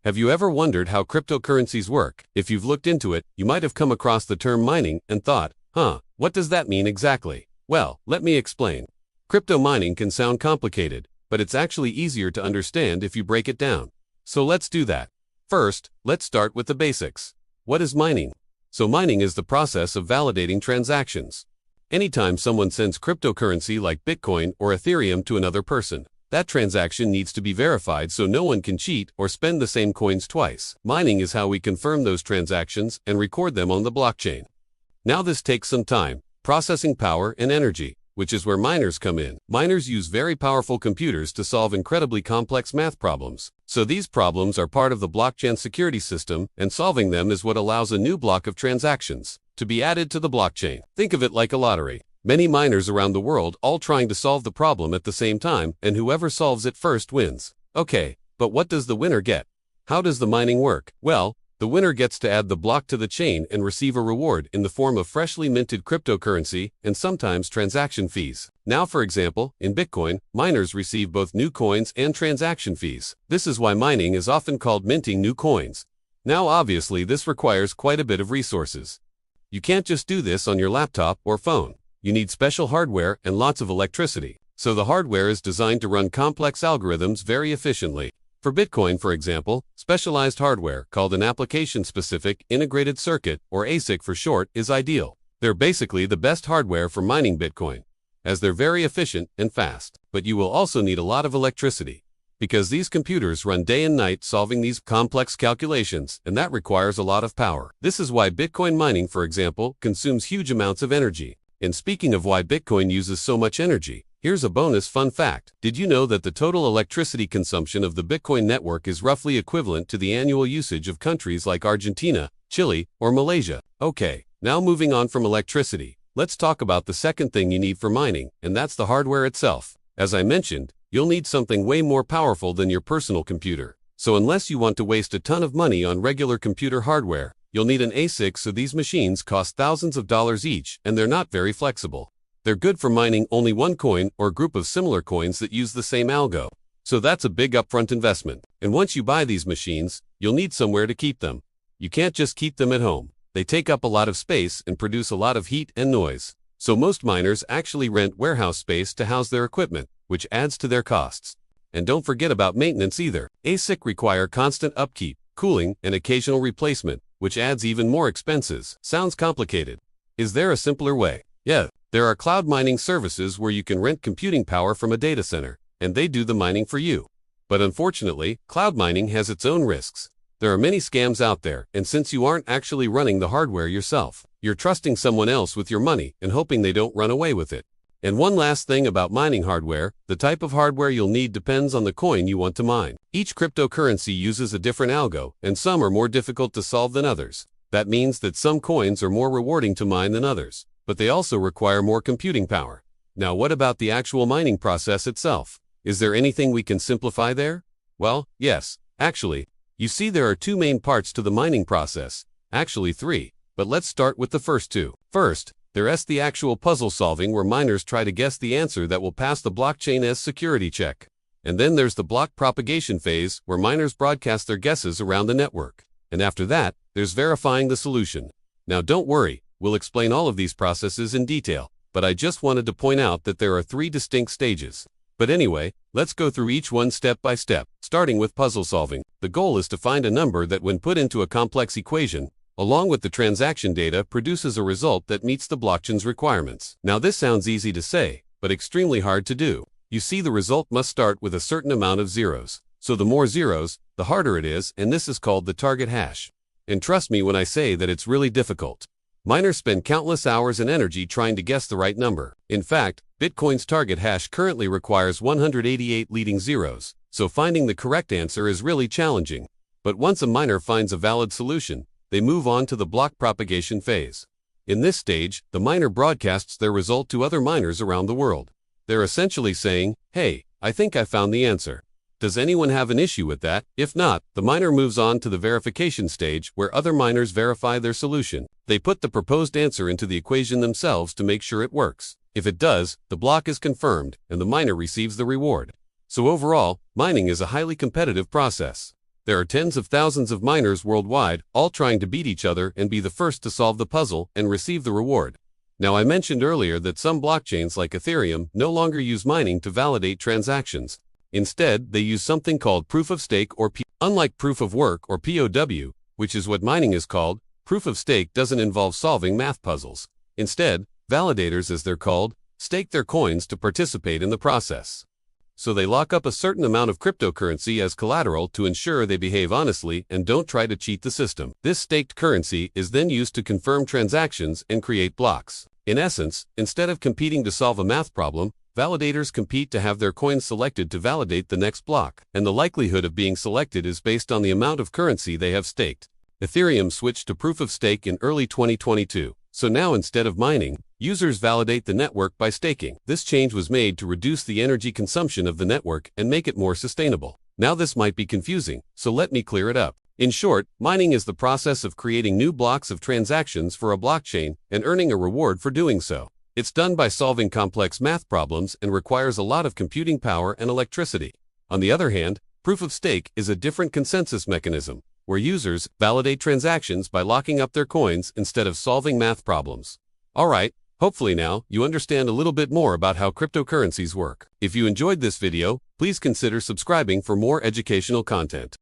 Have you ever wondered how cryptocurrencies work? If you've looked into it, you might have come across the term mining and thought, what does that mean exactly? Well, let me explain. Crypto mining can sound complicated, but it's actually easier to understand if you break it down. So let's do that. First, let's start with the basics. What is mining? So mining is the process of validating transactions. Anytime someone sends cryptocurrency like Bitcoin or Ethereum to another person, that transaction needs to be verified so no one can cheat or spend the same coins twice. Mining is how we confirm those transactions and record them on the blockchain. Now this takes some time, processing power and energy, which is where miners come in. Miners use very powerful computers to solve incredibly complex math problems. So these problems are part of the blockchain security system, and solving them is what allows a new block of transactions to be added to the blockchain. Think of it like a lottery. Many miners around the world all trying to solve the problem at the same time, and whoever solves it first wins. Okay, but what does the winner get? How does the mining work? Well, the winner gets to add the block to the chain and receive a reward in the form of freshly minted cryptocurrency and sometimes transaction fees. Now, for example, in Bitcoin, miners receive both new coins and transaction fees. This is why mining is often called minting new coins. Now, obviously, this requires quite a bit of resources. You can't just do this on your laptop or phone. You need special hardware and lots of electricity. So the hardware is designed to run complex algorithms very efficiently. For Bitcoin, for example, specialized hardware, called an application-specific integrated circuit, or ASIC for short, is ideal. They're basically the best hardware for mining Bitcoin, as they're very efficient and fast. But you will also need a lot of electricity, because these computers run day and night solving these complex calculations, and that requires a lot of power. This is why Bitcoin mining, for example, consumes huge amounts of energy. And speaking of why Bitcoin uses so much energy, here's a bonus fun fact. Did you know that the total electricity consumption of the Bitcoin network is roughly equivalent to the annual usage of countries like Argentina, Chile, or Malaysia? Okay, now moving on from electricity, let's talk about the second thing you need for mining, and that's the hardware itself. As I mentioned, you'll need something way more powerful than your personal computer. So unless you want to waste a ton of money on regular computer hardware, you'll need an ASIC, so these machines cost thousands of dollars each, and they're not very flexible. They're good for mining only one coin or group of similar coins that use the same algo. So that's a big upfront investment. And once you buy these machines, you'll need somewhere to keep them. You can't just keep them at home. They take up a lot of space and produce a lot of heat and noise. So most miners actually rent warehouse space to house their equipment, which adds to their costs. And don't forget about maintenance either. ASIC require constant upkeep, cooling, and occasional replacement, which adds even more expenses. Sounds complicated. Is there a simpler way? Yeah, there are cloud mining services where you can rent computing power from a data center, and they do the mining for you. But unfortunately, cloud mining has its own risks. There are many scams out there, and since you aren't actually running the hardware yourself, you're trusting someone else with your money and hoping they don't run away with it. And one last thing about mining hardware, the type of hardware you'll need depends on the coin you want to mine. Each cryptocurrency uses a different algo, and some are more difficult to solve than others. That means that some coins are more rewarding to mine than others, but they also require more computing power. Now, what about the actual mining process itself? Is there anything we can simplify there? Well, yes, actually. You see, there are two main parts to the mining process. Actually three, but let's start with the first two. First, there's the actual puzzle solving, where miners try to guess the answer that will pass the blockchain's security check. And then there's the block propagation phase, where miners broadcast their guesses around the network. And after that, there's verifying the solution. Now don't worry, we'll explain all of these processes in detail, but I just wanted to point out that there are three distinct stages. But anyway, let's go through each one step by step, starting with puzzle solving. The goal is to find a number that, when put into a complex equation, along with the transaction data, produces a result that meets the blockchain's requirements. Now this sounds easy to say, but extremely hard to do. You see, the result must start with a certain amount of zeros. So the more zeros, the harder it is, and this is called the target hash. And trust me when I say that it's really difficult. Miners spend countless hours and energy trying to guess the right number. In fact, Bitcoin's target hash currently requires 188 leading zeros, so finding the correct answer is really challenging. But once a miner finds a valid solution, they move on to the block propagation phase. In this stage, the miner broadcasts their result to other miners around the world. They're essentially saying, "Hey, I think I found the answer. Does anyone have an issue with that?" If not, the miner moves on to the verification stage, where other miners verify their solution. They put the proposed answer into the equation themselves to make sure it works. If it does, the block is confirmed, and the miner receives the reward. So overall, mining is a highly competitive process. There are tens of thousands of miners worldwide, all trying to beat each other and be the first to solve the puzzle and receive the reward. Now, I mentioned earlier that some blockchains like Ethereum no longer use mining to validate transactions. Instead, they use something called proof of stake or Unlike proof of work or POW, which is what mining is called, proof of stake doesn't involve solving math puzzles. Instead, validators, as they're called, stake their coins to participate in the process. So they lock up a certain amount of cryptocurrency as collateral to ensure they behave honestly and don't try to cheat the system. This staked currency is then used to confirm transactions and create blocks. In essence, instead of competing to solve a math problem, validators compete to have their coins selected to validate the next block, and the likelihood of being selected is based on the amount of currency they have staked. Ethereum switched to proof of stake in early 2022. So now, instead of mining, users validate the network by staking. This change was made to reduce the energy consumption of the network and make it more sustainable. Now, this might be confusing, so let me clear it up. In short, mining is the process of creating new blocks of transactions for a blockchain and earning a reward for doing so. It's done by solving complex math problems and requires a lot of computing power and electricity. On the other hand, proof of stake is a different consensus mechanism, where users validate transactions by locking up their coins instead of solving math problems. Alright, hopefully now you understand a little bit more about how cryptocurrencies work. If you enjoyed this video, please consider subscribing for more educational content.